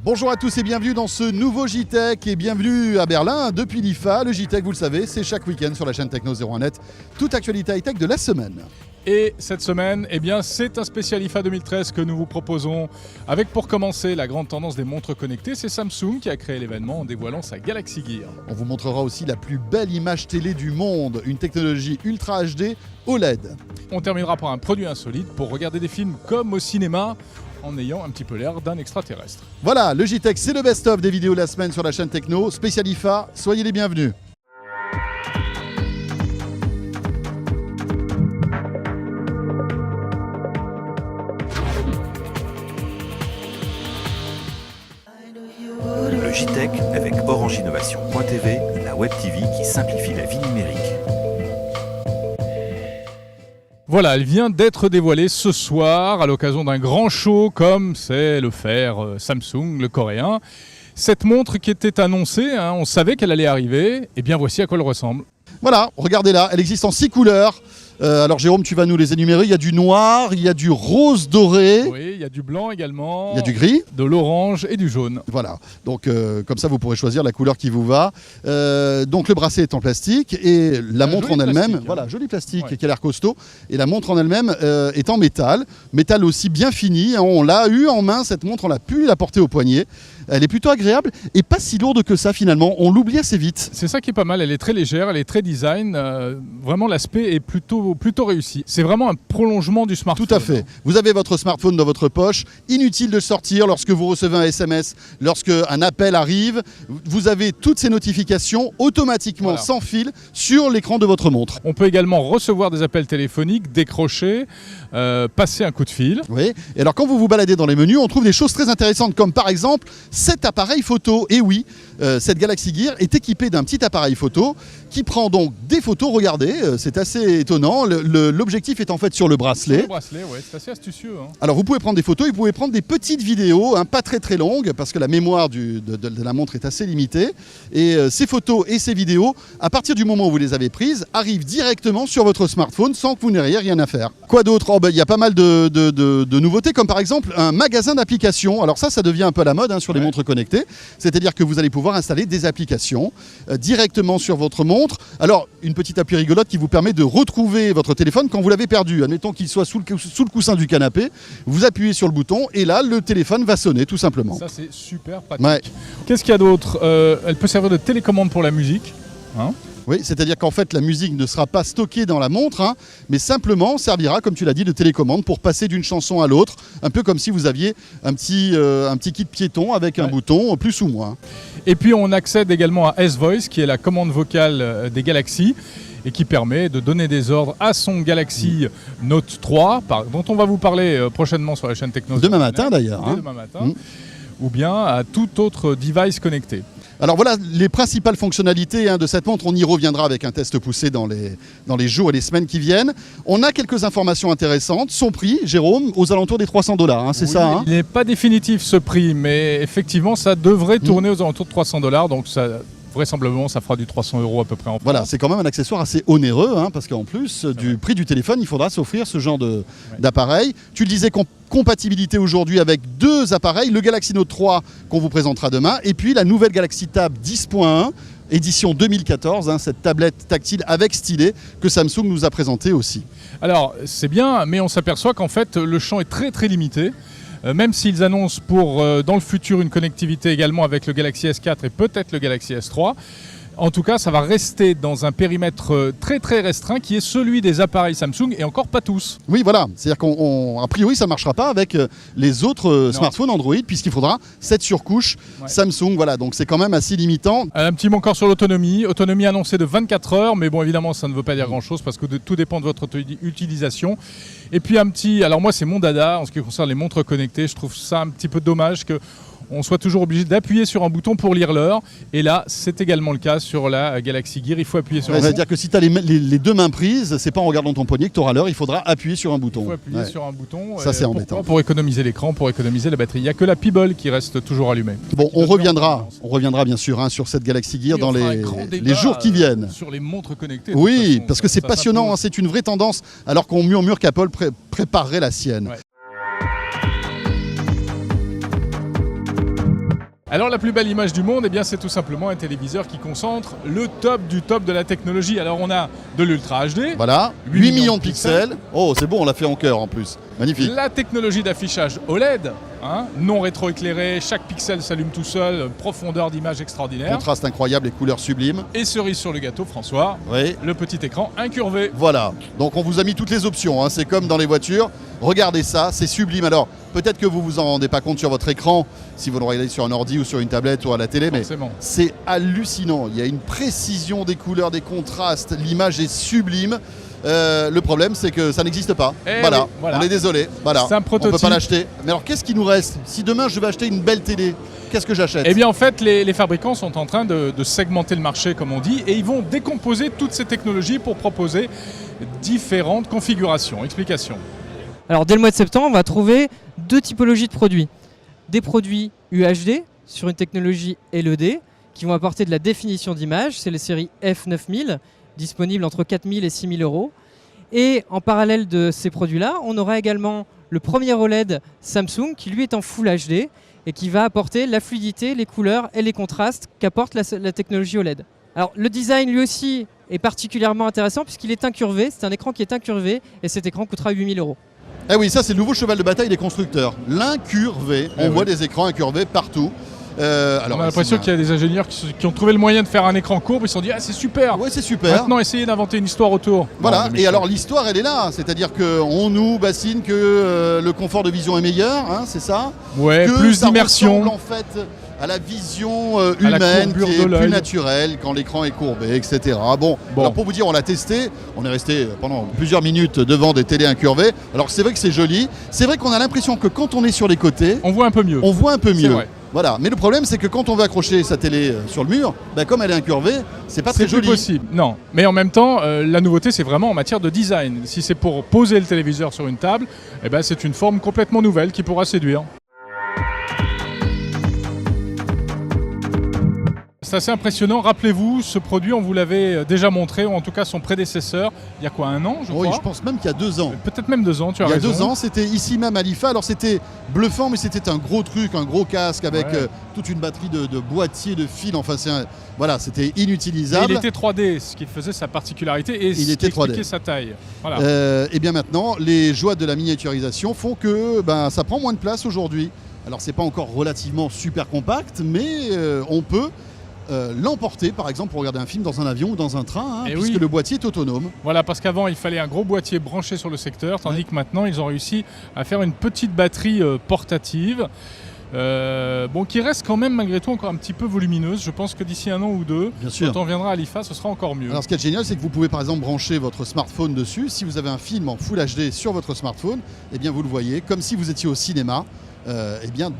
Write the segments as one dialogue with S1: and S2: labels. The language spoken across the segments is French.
S1: Bonjour à tous et bienvenue dans ce nouveau JTech et bienvenue à Berlin depuis l'IFA. Le JTech, vous le savez, c'est chaque week-end sur la chaîne Techno 01net, toute actualité high-tech de la semaine.
S2: Et cette semaine, c'est un spécial IFA 2013 que nous vous proposons avec pour commencer la grande tendance des montres connectées. C'est Samsung qui a créé l'événement en dévoilant sa Galaxy Gear.
S1: On vous montrera aussi la plus belle image télé du monde, une technologie Ultra HD OLED.
S2: On terminera par un produit insolite pour regarder des films comme au cinéma en ayant un petit peu l'air d'un extraterrestre.
S1: Voilà, le JTech, c'est le best-of des vidéos de la semaine sur la chaîne Techno, spécial IFA, soyez les bienvenus.
S3: Le JTech avec Orange Innovation.tv, la web TV qui simplifie la vie numérique.
S2: Voilà, elle vient d'être dévoilée ce soir à l'occasion d'un grand show comme c'est le faire Samsung, le coréen. Cette montre qui était annoncée, on savait qu'elle allait arriver, et bien voici à quoi elle ressemble.
S1: Voilà, regardez-la, elle existe en 6 couleurs. Alors Jérôme, tu vas nous les énumérer. Il y a du noir, il y a du rose doré.
S2: Oui, il y a du blanc également.
S1: Il y a du gris.
S2: De l'orange et du jaune.
S1: Voilà, donc comme ça vous pourrez choisir la couleur qui vous va. Donc le bracelet est en plastique et la montre en elle-même, voilà, joli plastique qui a l'air costaud. Et la montre en elle-même est en métal. Métal aussi bien fini, on l'a eu en main cette montre, on l'a pu la porter au poignet. Elle est plutôt agréable et pas si lourde que ça finalement, on l'oublie assez vite.
S2: C'est ça qui est pas mal, elle est très légère, elle est très design, vraiment l'aspect est plutôt réussi. C'est vraiment un prolongement du smartphone.
S1: Tout à fait, vous avez votre smartphone dans votre poche, inutile de sortir lorsque vous recevez un SMS, lorsque un appel arrive, vous avez toutes ces notifications automatiquement sans fil sur l'écran de votre montre.
S2: On peut également recevoir des appels téléphoniques, décrocher, passer un coup de fil.
S1: Oui, et alors quand vous vous baladez dans les menus, on trouve des choses très intéressantes comme par exemple cet appareil photo. Et oui, cette Galaxy Gear est équipée d'un petit appareil photo qui prend donc des photos. Regardez, c'est assez étonnant. L'objectif est en fait sur le bracelet.
S2: Sur le bracelet, ouais, c'est assez astucieux.
S1: Alors vous pouvez prendre des photos et vous pouvez prendre des petites vidéos, pas très longues, parce que la mémoire de la montre est assez limitée. Et ces photos et ces vidéos, à partir du moment où vous les avez prises, arrivent directement sur votre smartphone sans que vous n'ayez rien à faire. Quoi d'autre ? Il y a pas mal de nouveautés, comme par exemple un magasin d'applications. Alors ça devient un peu à la mode sur les montres connectées. C'est-à-dire que vous allez pouvoir installer des applications directement sur votre montre. Alors, une petite appli rigolote qui vous permet de retrouver votre téléphone quand vous l'avez perdu. Admettons qu'il soit sous le coussin du canapé. Vous appuyez sur le bouton et là, le téléphone va sonner tout simplement.
S2: Ça, c'est super pratique. Qu'est-ce qu'il y a d'autre ? Elle peut servir de télécommande pour la musique.
S1: Oui, c'est-à-dire qu'en fait, la musique ne sera pas stockée dans la montre, mais simplement servira, comme tu l'as dit, de télécommande pour passer d'une chanson à l'autre, un peu comme si vous aviez un petit kit piéton avec un bouton, plus ou moins.
S2: Et puis, on accède également à S-Voice, qui est la commande vocale des Galaxy, et qui permet de donner des ordres à son Galaxy Note 3, dont on va vous parler prochainement sur la chaîne Techno.
S1: Demain matin, d'ailleurs.
S2: Demain matin. Ou bien à tout autre device connecté.
S1: Alors voilà les principales fonctionnalités de cette montre. On y reviendra avec un test poussé dans les jours et les semaines qui viennent. On a quelques informations intéressantes. Son prix, Jérôme, aux alentours des $300, c'est ça
S2: Il n'est pas définitif ce prix, mais effectivement ça devrait tourner aux alentours de $300. Donc vraisemblablement, ça fera du 300 € à peu près en France.
S1: Voilà, c'est quand même un accessoire assez onéreux, parce qu'en plus du prix du téléphone, il faudra s'offrir ce genre d'appareil. Tu le disais, compatibilité aujourd'hui avec 2 appareils, le Galaxy Note 3 qu'on vous présentera demain, et puis la nouvelle Galaxy Tab 10.1, édition 2014, cette tablette tactile avec stylet que Samsung nous a présenté aussi.
S2: Alors, c'est bien, mais on s'aperçoit qu'en fait, le champ est très limité. Même s'ils annoncent dans le futur une connectivité également avec le Galaxy S4 et peut-être le Galaxy S3, en tout cas, ça va rester dans un périmètre très restreint qui est celui des appareils Samsung et encore pas tous.
S1: Oui, voilà. C'est-à-dire qu'a priori, ça ne marchera pas avec les autres smartphones Android puisqu'il faudra 7 surcouches Samsung. Voilà, donc c'est quand même assez limitant.
S2: Un petit mot encore sur l'autonomie. Autonomie annoncée de 24 heures, mais bon, évidemment, ça ne veut pas dire grand-chose parce que tout dépend de votre utilisation. Et puis alors moi, c'est mon dada en ce qui concerne les montres connectées. Je trouve ça un petit peu dommage que on soit toujours obligé d'appuyer sur un bouton pour lire l'heure. Et là, c'est également le cas sur la Galaxy Gear. Il faut appuyer sur un bouton.
S1: C'est-à-dire que si tu as les 2 mains prises, c'est pas en regardant ton poignet que tu auras l'heure, il faudra appuyer sur un bouton.
S2: Il faut appuyer sur un bouton.
S1: Ça, c'est embêtant.
S2: Pour économiser l'écran, pour économiser la batterie. Il n'y a que la Peeble qui reste toujours allumée.
S1: Bon, on reviendra bien sûr sur cette Galaxy Gear dans les jours qui viennent.
S2: Sur les montres connectées.
S1: Oui, parce que c'est passionnant, c'est une vraie tendance, alors qu'on murmure qu'Apple préparerait la sienne.
S2: Alors la plus belle image du monde, eh bien, c'est tout simplement un téléviseur qui concentre le top du top de la technologie. Alors on a de l'Ultra HD.
S1: Voilà, 8 millions de pixels. Oh, c'est bon, on l'a fait en cœur en plus. Magnifique.
S2: La technologie d'affichage OLED, non rétroéclairé, chaque pixel s'allume tout seul, profondeur d'image extraordinaire.
S1: Contraste incroyable et couleurs sublimes.
S2: Et cerise sur le gâteau, François,
S1: Oui.
S2: le petit écran incurvé.
S1: Voilà, donc on vous a mis toutes les options, c'est comme dans les voitures. Regardez ça, c'est sublime. Alors, peut-être que vous vous en rendez pas compte sur votre écran, si vous le regardez sur un ordi ou sur une tablette ou à la télé, mais c'est hallucinant. Il y a une précision des couleurs, des contrastes, l'image est sublime. Le problème, c'est que ça n'existe pas. Voilà, on est désolé. Voilà,
S2: c'est un prototype.
S1: On ne peut pas l'acheter. Mais alors, qu'est-ce qui nous reste? Si demain, je veux acheter une belle télé, qu'est-ce que j'achète?
S2: Eh bien, en fait, les fabricants sont en train de segmenter le marché, comme on dit, et ils vont décomposer toutes ces technologies pour proposer différentes configurations. Explication.
S4: Alors, dès le mois de septembre, on va trouver deux typologies de produits. Des produits UHD sur une technologie LED qui vont apporter de la définition d'image. C'est les séries F9000, disponibles entre 4000 et 6000 euros. Et en parallèle de ces produits-là, on aura également le premier OLED Samsung qui lui est en Full HD et qui va apporter la fluidité, les couleurs et les contrastes qu'apporte la technologie OLED. Alors le design lui aussi est particulièrement intéressant puisqu'il est incurvé, c'est un écran qui est incurvé et cet écran coûtera 8000 euros.
S1: Eh oui, ça c'est le nouveau cheval de bataille des constructeurs, l'incurvé. On voit des écrans incurvés partout.
S2: Alors, on a l'impression qu'il y a des ingénieurs qui ont trouvé le moyen de faire un écran courbe, ils se sont dit ah c'est super.
S1: Ouais, c'est super.
S2: Maintenant essayez d'inventer une histoire autour.
S1: Voilà, et alors l'histoire elle est là, c'est-à-dire qu'on nous bassine que le confort de vision est meilleur, c'est ça.
S2: Ouais,
S1: que
S2: plus
S1: ça
S2: d'immersion.
S1: ressemble en fait à la vision humaine qui est plus naturelle quand l'écran est courbé, etc. Bon, alors pour vous dire, on l'a testé, on est resté pendant plusieurs minutes devant des télés incurvées. Alors c'est vrai que c'est joli, c'est vrai qu'on a l'impression que quand on est sur les côtés,
S2: on voit un peu mieux.
S1: On voit un peu mieux.
S2: Vrai.
S1: Voilà, mais le problème c'est que quand on veut accrocher sa télé sur le mur, comme elle est incurvée, c'est pas très joli.
S2: C'est possible, non. Mais en même temps, la nouveauté c'est vraiment en matière de design. Si c'est pour poser le téléviseur sur une table, c'est une forme complètement nouvelle qui pourra séduire. C'est assez impressionnant. Rappelez-vous, ce produit, on vous l'avait déjà montré, ou en tout cas son prédécesseur, il y a quoi, 1 an, je crois?
S1: Oui, je pense même qu'il y a 2 ans.
S2: Peut-être même 2 ans, tu as raison.
S1: Il y a 2 ans, c'était ici même à l'IFA. Alors c'était bluffant, mais c'était un gros truc, un gros casque avec toute une batterie de boîtiers, de fils. Enfin, voilà, c'était inutilisable.
S2: Et il était 3D, ce qui faisait sa particularité et ce qui expliquait sa taille.
S1: Voilà. Et bien maintenant, les joies de la miniaturisation font que ça prend moins de place aujourd'hui. Alors c'est pas encore relativement super compact, mais on peut l'emporter par exemple pour regarder un film dans un avion ou dans un train, puisque le boîtier est autonome.
S2: Voilà, parce qu'avant il fallait un gros boîtier branché sur le secteur, tandis que maintenant ils ont réussi à faire une petite batterie portative. Qui reste quand même malgré tout encore un petit peu volumineuse. Je pense que d'ici 1 an ou 2, quand on viendra à l'IFA, ce sera encore mieux.
S1: Alors ce qui est génial, c'est que vous pouvez par exemple brancher votre smartphone dessus. Si vous avez un film en Full HD sur votre smartphone, vous le voyez comme si vous étiez au cinéma.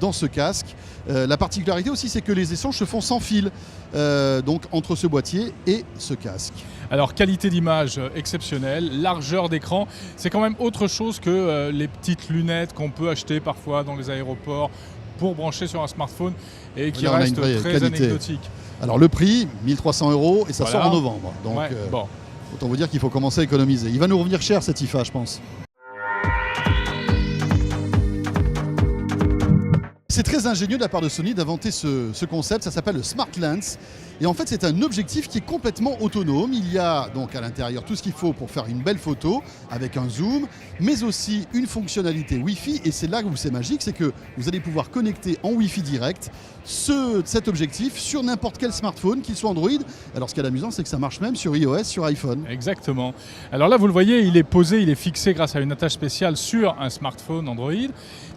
S1: Dans ce casque. La particularité aussi, c'est que les échanges se font sans fil, donc entre ce boîtier et ce casque.
S2: Alors qualité d'image exceptionnelle, largeur d'écran, c'est quand même autre chose que les petites lunettes qu'on peut acheter parfois dans les aéroports pour brancher sur un smartphone et qui restent très anecdotiques.
S1: Alors le prix, 1 300 € et ça sort en novembre. Donc autant vous dire qu'il faut commencer à économiser. Il va nous revenir cher cet IFA, je pense. C'est très ingénieux de la part de Sony d'inventer ce concept, ça s'appelle le Smart Lens. Et en fait, c'est un objectif qui est complètement autonome. Il y a donc à l'intérieur tout ce qu'il faut pour faire une belle photo avec un zoom, mais aussi une fonctionnalité Wi-Fi. Et c'est là où c'est magique, c'est que vous allez pouvoir connecter en Wi-Fi direct cet objectif sur n'importe quel smartphone, qu'il soit Android. Alors ce qui est amusant, c'est que ça marche même sur iOS, sur iPhone.
S2: Exactement. Alors là, vous le voyez, il est posé, il est fixé grâce à une attache spéciale sur un smartphone Android.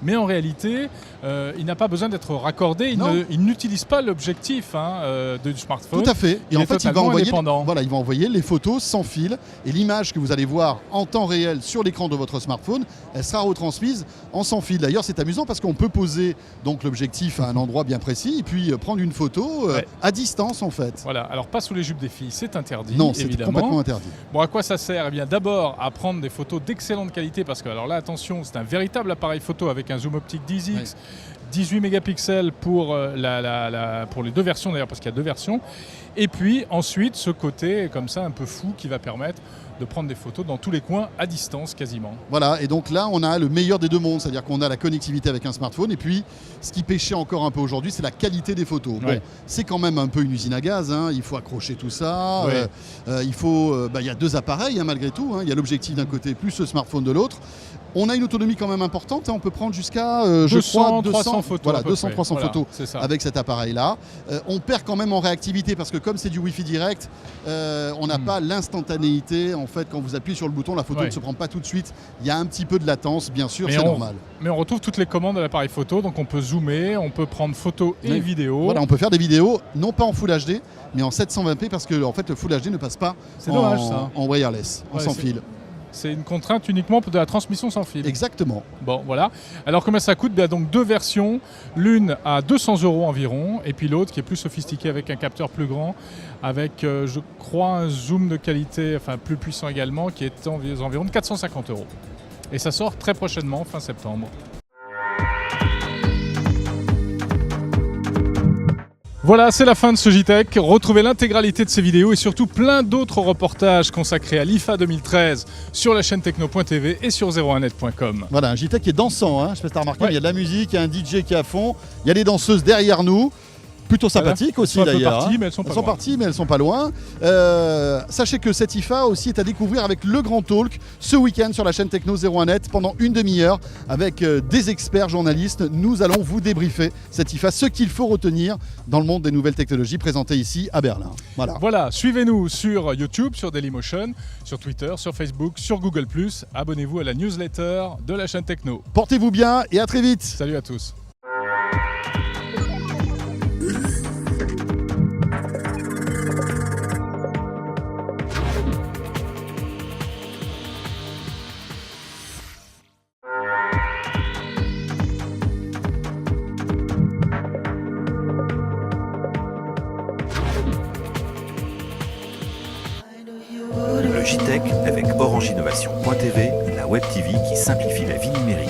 S2: Mais en réalité, il n'a pas besoin d'être raccordé. Il n'utilise pas l'objectif du smartphone.
S1: Tout à fait. Et en fait, il va
S2: va
S1: envoyer les photos sans fil. Et l'image que vous allez voir en temps réel sur l'écran de votre smartphone, elle sera retransmise en sans fil. D'ailleurs, c'est amusant parce qu'on peut poser donc l'objectif à un endroit bien précis et puis prendre une photo à distance en fait.
S2: Voilà. Alors pas sous les jupes des filles, c'est interdit.
S1: Non, c'est
S2: évidemment
S1: complètement interdit.
S2: Bon, à quoi ça sert? Eh bien, d'abord à prendre des photos d'excellente qualité parce que alors là, attention, c'est un véritable appareil photo avec un zoom optique 10x. 18 mégapixels pour, pour les deux versions d'ailleurs, parce qu'il y a deux versions. Et puis ensuite ce côté comme ça un peu fou qui va permettre de prendre des photos dans tous les coins à distance quasiment.
S1: Voilà, et donc là on a le meilleur des deux mondes, c'est-à-dire qu'on a la connectivité avec un smartphone et puis ce qui pêchait encore un peu aujourd'hui c'est la qualité des photos. Bon, c'est quand même un peu une usine à gaz, hein. Il faut accrocher tout ça, il y a deux appareils hein, malgré tout, hein. Il y a l'objectif d'un côté plus le smartphone de l'autre. On a une autonomie quand même importante, hein. On peut prendre jusqu'à
S2: 200, 300 photos.
S1: Voilà, 200-300 photos
S2: ça.
S1: avec cet appareil-là. On perd quand même en réactivité parce que comme c'est du Wi-Fi direct, on n'a pas l'instantanéité. En fait, quand vous appuyez sur le bouton, la photo ne se prend pas tout de suite. Il y a un petit peu de latence, bien sûr, c'est normal.
S2: Mais on retrouve toutes les commandes de l'appareil photo, donc on peut zoomer, on peut prendre photo et vidéo.
S1: Voilà, on peut faire des vidéos, non pas en Full HD, mais en 720p parce que en fait, le Full HD ne passe pas en wireless, sans fil.
S2: C'est une contrainte uniquement de la transmission sans fil.
S1: Exactement.
S2: Bon, voilà. Alors, combien ça coûte ? Donc, deux versions. L'une à 200 € environ, et puis l'autre qui est plus sophistiquée avec un capteur plus grand, avec, je crois, un zoom de qualité, enfin plus puissant également, qui est environ de 450 €. Et ça sort très prochainement, fin septembre. Voilà, c'est la fin de ce JTech. Retrouvez l'intégralité de ces vidéos et surtout plein d'autres reportages consacrés à l'IFA 2013 sur la chaîne techno.tv et sur 01net.com.
S1: Voilà, un JTech qui est dansant, hein. Je sais pas si tu as remarqué, mais il y a de la musique, il y a un DJ qui est à fond, il y a des danseuses derrière nous. Plutôt sympathiques aussi d'ailleurs.
S2: Mais elles sont parties,
S1: mais elles sont pas loin. Sachez que cette IFA aussi est à découvrir avec le Grand Talk ce week-end sur la chaîne Techno 01net pendant une demi-heure avec des experts journalistes. Nous allons vous débriefer cette IFA, ce qu'il faut retenir dans le monde des nouvelles technologies présentées ici à Berlin.
S2: Voilà, suivez-nous sur YouTube, sur Dailymotion, sur Twitter, sur Facebook, sur Google+. Abonnez-vous à la newsletter de la chaîne Techno.
S1: Portez-vous bien et à très vite.
S2: Salut à tous.
S3: Le JTech avec Orange Innovation.tv, la web TV qui simplifie la vie numérique.